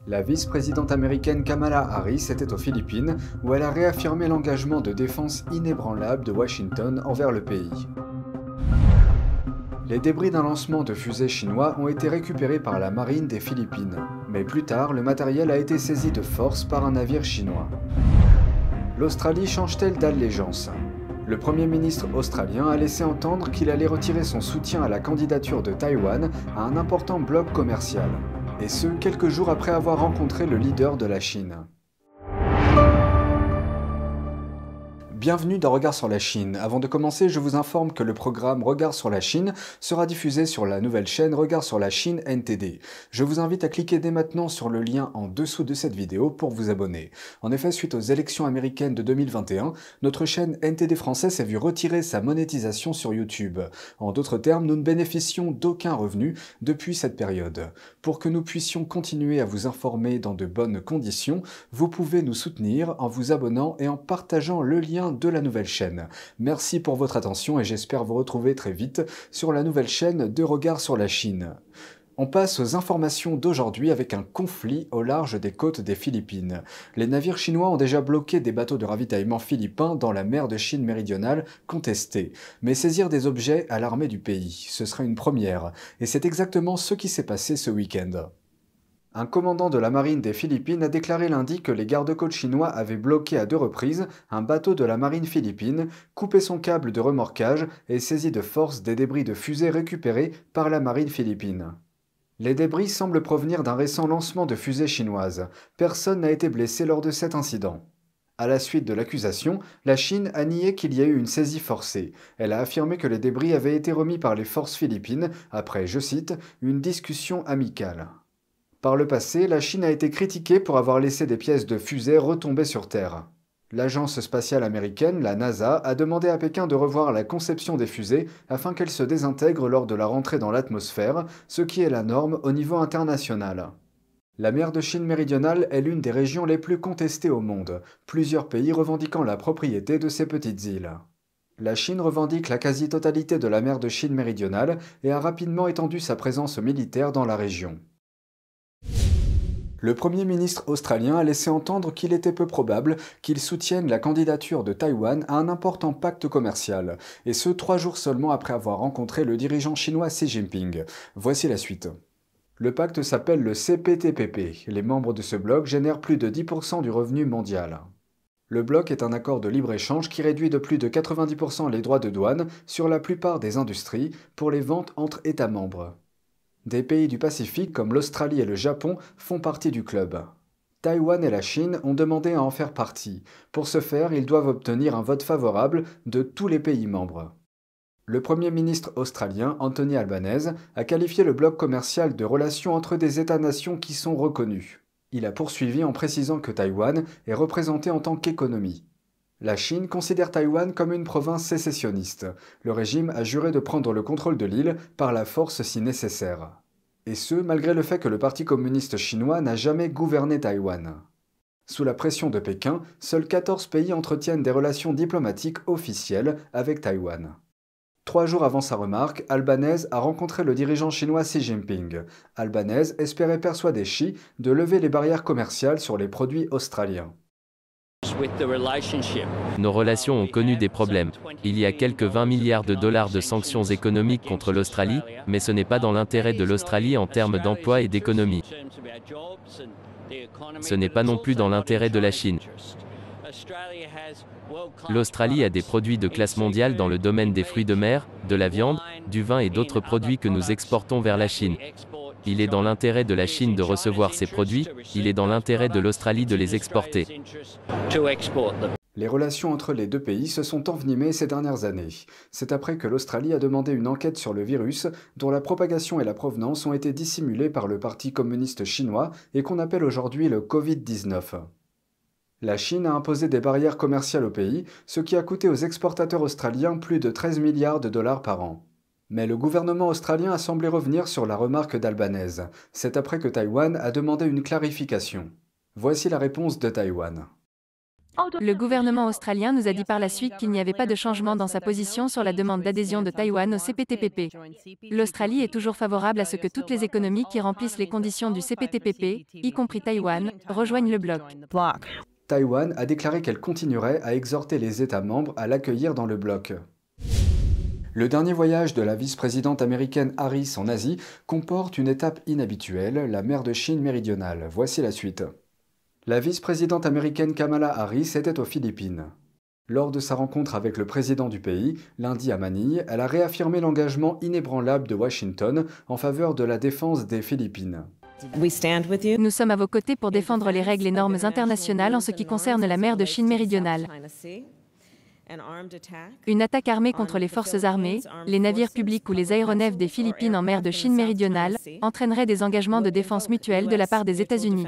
La vice-présidente américaine Kamala Harris était aux Philippines, où elle a réaffirmé l'engagement de défense inébranlable de Washington envers le pays. Les débris d'un lancement de fusée chinois ont été récupérés par la marine des Philippines, mais plus tard, le matériel a été saisi de force par un navire chinois. L'Australie change-t-elle d'allégeance? Le Premier ministre australien a laissé entendre qu'il allait retirer son soutien à la candidature de Taïwan à un important bloc commercial, et ce, quelques jours après avoir rencontré le leader de la Chine. Bienvenue dans Regard sur la Chine. Avant de commencer, je vous informe que le programme Regard sur la Chine sera diffusé sur la nouvelle chaîne Regard sur la Chine NTD. Je vous invite à cliquer dès maintenant sur le lien en dessous de cette vidéo pour vous abonner. En effet, suite aux élections américaines de 2021, notre chaîne NTD français s'est vue retirer sa monétisation sur YouTube. En d'autres termes, nous ne bénéficions d'aucun revenu depuis cette période. Pour que nous puissions continuer à vous informer dans de bonnes conditions, vous pouvez nous soutenir en vous abonnant et en partageant le lien de la nouvelle chaîne. Merci pour votre attention et j'espère vous retrouver très vite sur la nouvelle chaîne de Regard sur la Chine. On passe aux informations d'aujourd'hui avec un conflit au large des côtes des Philippines. Les navires chinois ont déjà bloqué des bateaux de ravitaillement philippins dans la mer de Chine méridionale contestée. Mais saisir des objets à l'armée du pays, ce serait une première. Et c'est exactement ce qui s'est passé ce week-end. Un commandant de la marine des Philippines a déclaré lundi que les gardes-côtes chinois avaient bloqué à 2 reprises un bateau de la marine philippine, coupé son câble de remorquage et saisi de force des débris de fusées récupérés par la marine philippine. Les débris semblent provenir d'un récent lancement de fusées chinoises. Personne n'a été blessé lors de cet incident. À la suite de l'accusation, la Chine a nié qu'il y a eu une saisie forcée. Elle a affirmé que les débris avaient été remis par les forces philippines après, je cite, « une discussion amicale ». Par le passé, la Chine a été critiquée pour avoir laissé des pièces de fusées retomber sur Terre. L'agence spatiale américaine, la NASA, a demandé à Pékin de revoir la conception des fusées afin qu'elles se désintègrent lors de la rentrée dans l'atmosphère, ce qui est la norme au niveau international. La mer de Chine méridionale est l'une des régions les plus contestées au monde, plusieurs pays revendiquant la propriété de ces petites îles. La Chine revendique la quasi-totalité de la mer de Chine méridionale et a rapidement étendu sa présence militaire dans la région. Le Premier ministre australien a laissé entendre qu'il était peu probable qu'il soutienne la candidature de Taïwan à un important pacte commercial, et ce 3 jours seulement après avoir rencontré le dirigeant chinois Xi Jinping. Voici la suite. Le pacte s'appelle le CPTPP. Les membres de ce bloc génèrent plus de 10% du revenu mondial. Le bloc est un accord de libre-échange qui réduit de plus de 90% les droits de douane sur la plupart des industries pour les ventes entre États membres. Des pays du Pacifique comme l'Australie et le Japon font partie du club. Taïwan et la Chine ont demandé à en faire partie. Pour ce faire, ils doivent obtenir un vote favorable de tous les pays membres. Le Premier ministre australien, Anthony Albanese, a qualifié le bloc commercial de relation entre des États-nations qui sont reconnus. Il a poursuivi en précisant que Taïwan est représenté en tant qu'économie. La Chine considère Taïwan comme une province sécessionniste. Le régime a juré de prendre le contrôle de l'île par la force si nécessaire. Et ce, malgré le fait que le Parti communiste chinois n'a jamais gouverné Taïwan. Sous la pression de Pékin, seuls 14 pays entretiennent des relations diplomatiques officielles avec Taïwan. 3 jours avant sa remarque, Albanese a rencontré le dirigeant chinois Xi Jinping. Albanese espérait persuader Xi de lever les barrières commerciales sur les produits australiens. Nos relations ont connu des problèmes. Il y a quelques 20 milliards de dollars de sanctions économiques contre l'Australie, mais ce n'est pas dans l'intérêt de l'Australie en termes d'emploi et d'économie. Ce n'est pas non plus dans l'intérêt de la Chine. L'Australie a des produits de classe mondiale dans le domaine des fruits de mer, de la viande, du vin et d'autres produits que nous exportons vers la Chine. Il est dans l'intérêt de la Chine de recevoir ces produits, il est dans l'intérêt de l'Australie de les exporter. Les relations entre les deux pays se sont envenimées ces dernières années. C'est après que l'Australie a demandé une enquête sur le virus, dont la propagation et la provenance ont été dissimulées par le Parti communiste chinois et qu'on appelle aujourd'hui le Covid-19. La Chine a imposé des barrières commerciales au pays, ce qui a coûté aux exportateurs australiens plus de 13 milliards de dollars par an. Mais le gouvernement australien a semblé revenir sur la remarque d'Albanese. C'est après que Taïwan a demandé une clarification. Voici la réponse de Taïwan. Le gouvernement australien nous a dit par la suite qu'il n'y avait pas de changement dans sa position sur la demande d'adhésion de Taïwan au CPTPP. L'Australie est toujours favorable à ce que toutes les économies qui remplissent les conditions du CPTPP, y compris Taïwan, rejoignent le bloc. Taïwan a déclaré qu'elle continuerait à exhorter les États membres à l'accueillir dans le bloc. Le dernier voyage de la vice-présidente américaine Harris en Asie comporte une étape inhabituelle, la mer de Chine méridionale. Voici la suite. La vice-présidente américaine Kamala Harris était aux Philippines. Lors de sa rencontre avec le président du pays, lundi à Manille, elle a réaffirmé l'engagement inébranlable de Washington en faveur de la défense des Philippines. Nous sommes à vos côtés pour défendre les règles et normes internationales en ce qui concerne la mer de Chine méridionale. Une attaque armée contre les forces armées, les navires publics ou les aéronefs des Philippines en mer de Chine méridionale entraînerait des engagements de défense mutuelle de la part des États-Unis.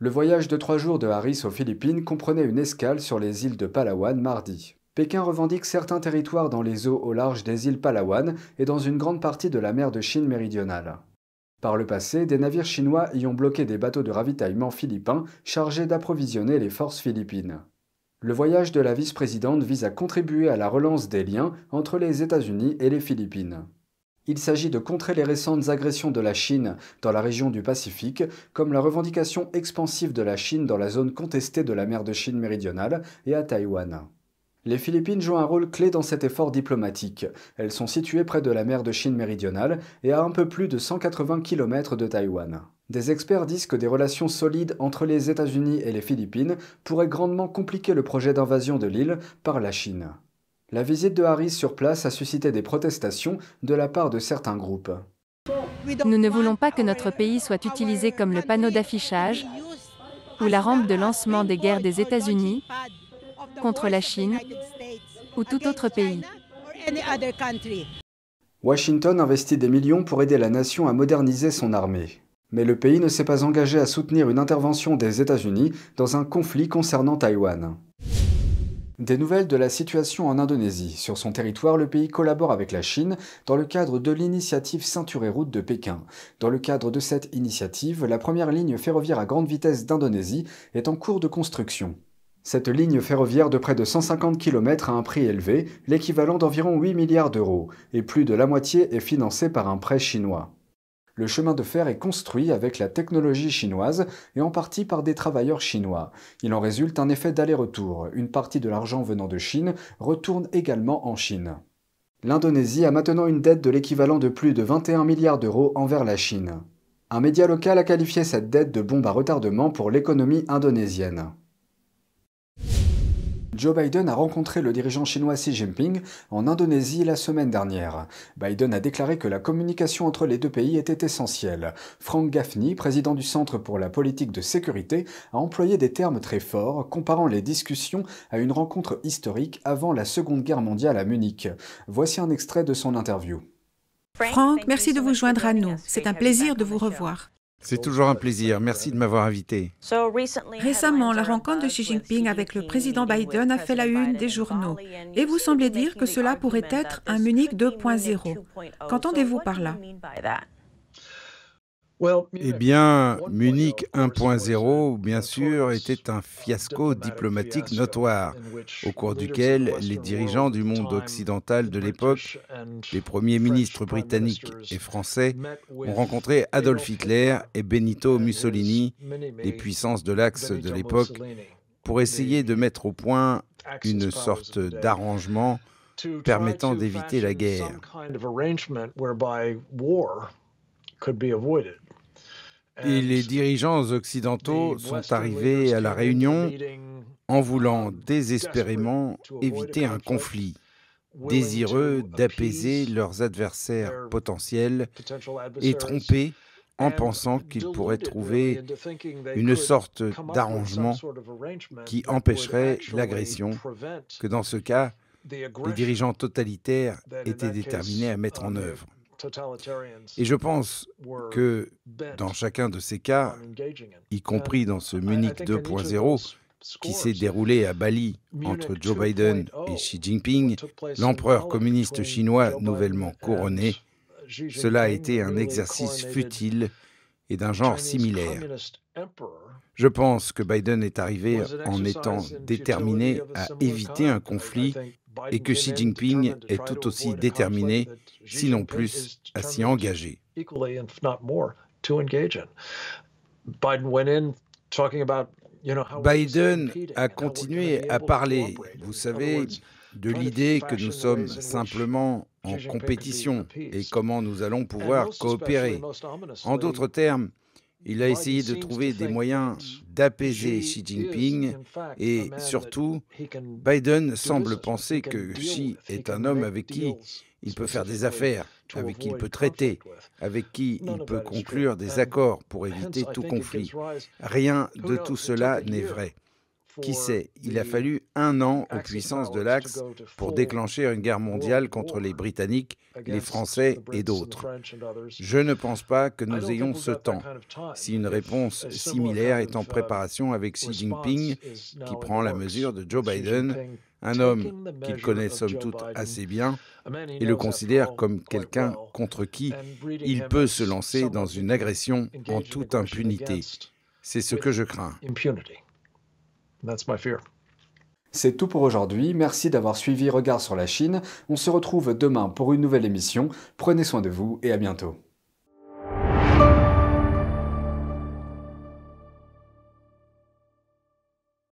Le voyage de 3 jours de Harris aux Philippines comprenait une escale sur les îles de Palawan mardi. Pékin revendique certains territoires dans les eaux au large des îles Palawan et dans une grande partie de la mer de Chine méridionale. Par le passé, des navires chinois y ont bloqué des bateaux de ravitaillement philippins chargés d'approvisionner les forces philippines. Le voyage de la vice-présidente vise à contribuer à la relance des liens entre les États-Unis et les Philippines. Il s'agit de contrer les récentes agressions de la Chine dans la région du Pacifique, comme la revendication expansive de la Chine dans la zone contestée de la mer de Chine méridionale et à Taïwan. Les Philippines jouent un rôle clé dans cet effort diplomatique. Elles sont situées près de la mer de Chine méridionale et à un peu plus de 180 km de Taïwan. Des experts disent que des relations solides entre les États-Unis et les Philippines pourraient grandement compliquer le projet d'invasion de l'île par la Chine. La visite de Harris sur place a suscité des protestations de la part de certains groupes. Nous ne voulons pas que notre pays soit utilisé comme le panneau d'affichage ou la rampe de lancement des guerres des États-Unis contre la Chine ou tout autre pays. Washington investit des millions pour aider la nation à moderniser son armée. Mais le pays ne s'est pas engagé à soutenir une intervention des États-Unis dans un conflit concernant Taïwan. Des nouvelles de la situation en Indonésie. Sur son territoire, le pays collabore avec la Chine dans le cadre de l'initiative Ceinture et Route de Pékin. Dans le cadre de cette initiative, la première ligne ferroviaire à grande vitesse d'Indonésie est en cours de construction. Cette ligne ferroviaire de près de 150 km a un prix élevé, l'équivalent d'environ 8 milliards d'euros, et plus de la moitié est financée par un prêt chinois. Le chemin de fer est construit avec la technologie chinoise et en partie par des travailleurs chinois. Il en résulte un effet d'aller-retour. Une partie de l'argent venant de Chine retourne également en Chine. L'Indonésie a maintenant une dette de l'équivalent de plus de 21 milliards d'euros envers la Chine. Un média local a qualifié cette dette de bombe à retardement pour l'économie indonésienne. Joe Biden a rencontré le dirigeant chinois Xi Jinping en Indonésie la semaine dernière. Biden a déclaré que la communication entre les deux pays était essentielle. Frank Gaffney, président du Centre pour la politique de sécurité, a employé des termes très forts, comparant les discussions à une rencontre historique avant la Seconde Guerre mondiale à Munich. Voici un extrait de son interview. Frank, merci de vous joindre à nous. C'est un plaisir de vous revoir. C'est toujours un plaisir. Merci de m'avoir invité. Récemment, la rencontre de Xi Jinping avec le président Biden a fait la une des journaux. Et vous semblez dire que cela pourrait être un Munich 2.0. Qu'entendez-vous par là? Eh bien, Munich 1.0, bien sûr, était un fiasco diplomatique notoire, au cours duquel les dirigeants du monde occidental de l'époque, les premiers ministres britanniques et français, ont rencontré Adolf Hitler et Benito Mussolini, les puissances de l'Axe de l'époque, pour essayer de mettre au point une sorte d'arrangement permettant d'éviter la guerre. Et les dirigeants occidentaux sont arrivés à la réunion en voulant désespérément éviter un conflit, désireux d'apaiser leurs adversaires potentiels et trompés en pensant qu'ils pourraient trouver une sorte d'arrangement qui empêcherait l'agression, que dans ce cas, les dirigeants totalitaires étaient déterminés à mettre en œuvre. Et je pense que dans chacun de ces cas, y compris dans ce Munich 2.0, qui s'est déroulé à Bali entre Joe Biden et Xi Jinping, l'empereur communiste chinois nouvellement couronné, cela a été un exercice futile et d'un genre similaire. Je pense que Biden est arrivé en étant déterminé à éviter un conflit et que Xi Jinping est tout aussi déterminé, sinon plus, à s'y engager. Biden a continué à parler, vous savez, de l'idée que nous sommes simplement en compétition et comment nous allons pouvoir coopérer. En d'autres termes, il a essayé de trouver des moyens d'apaiser Xi Jinping et surtout, Biden semble penser que Xi est un homme avec qui il peut faire des affaires, avec qui il peut traiter, avec qui il peut conclure des accords pour éviter tout conflit. Rien de tout cela n'est vrai. Qui sait, il a fallu 1 an aux puissances de l'Axe pour déclencher une guerre mondiale contre les Britanniques, les Français et d'autres. Je ne pense pas que nous ayons ce temps. Si une réponse similaire est en préparation avec Xi Jinping, qui prend la mesure de Joe Biden, un homme qu'il connaît somme toute assez bien, et le considère comme quelqu'un contre qui il peut se lancer dans une agression en toute impunité. C'est ce que je crains. C'est tout pour aujourd'hui, merci d'avoir suivi Regard sur la Chine. On se retrouve demain pour une nouvelle émission. Prenez soin de vous et à bientôt.